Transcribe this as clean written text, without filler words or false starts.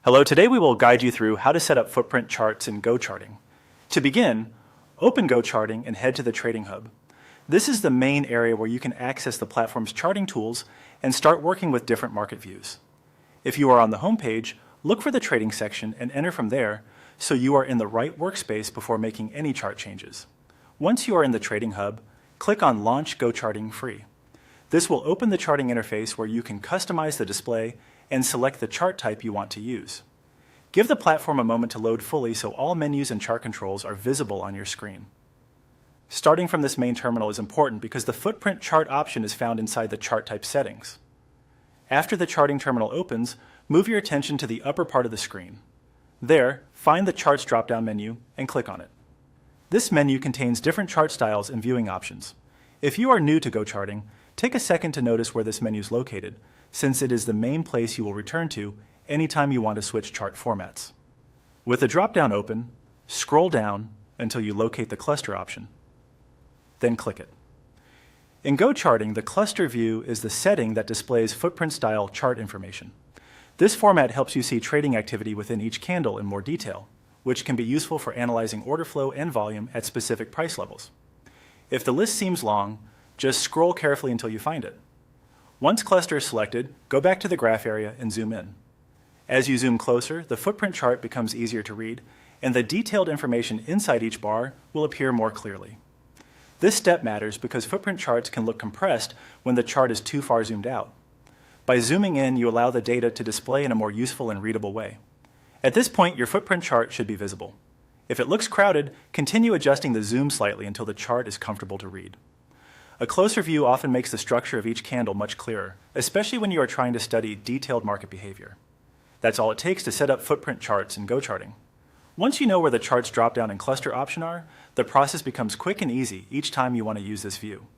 Hello, today we will guide you through how to set up footprint charts in GoCharting. To begin, open GoCharting and head to the Trading Hub. This is the main area where you can access the platform's charting tools and start working with different market views. If you are on the home page, look for the trading section and enter from there so you are in the right workspace before making any chart changes. Once you are in the Trading Hub, click on Launch GoCharting Free. This will open the charting interface where you can customize the display and select the chart type you want to use. Give the platform a moment to load fully so all menus and chart controls are visible on your screen. Starting from this main terminal is important because the footprint chart option is found inside the chart type settings. After the charting terminal opens, move your attention to the upper part of the screen. There, find the Charts drop-down menu and click on it. This menu contains different chart styles and viewing options. If you are new to GoCharting, take a second to notice where this menu is located, since it is the main place you will return to anytime you want to switch chart formats. With the drop-down open, scroll down until you locate the cluster option. Then click it. In GoCharting, the cluster view is the setting that displays footprint-style chart information. This format helps you see trading activity within each candle in more detail, which can be useful for analyzing order flow and volume at specific price levels. If the list seems long, just scroll carefully until you find it. Once cluster is selected, go back to the graph area and zoom in. As you zoom closer, the footprint chart becomes easier to read, and the detailed information inside each bar will appear more clearly. This step matters because footprint charts can look compressed when the chart is too far zoomed out. By zooming in, you allow the data to display in a more useful and readable way. At this point, your footprint chart should be visible. If it looks crowded, continue adjusting the zoom slightly until the chart is comfortable to read. A closer view often makes the structure of each candle much clearer, especially when you are trying to study detailed market behavior. That's all it takes to set up footprint charts in GoCharting. Once you know where the charts drop-down and cluster option are, the process becomes quick and easy each time you want to use this view.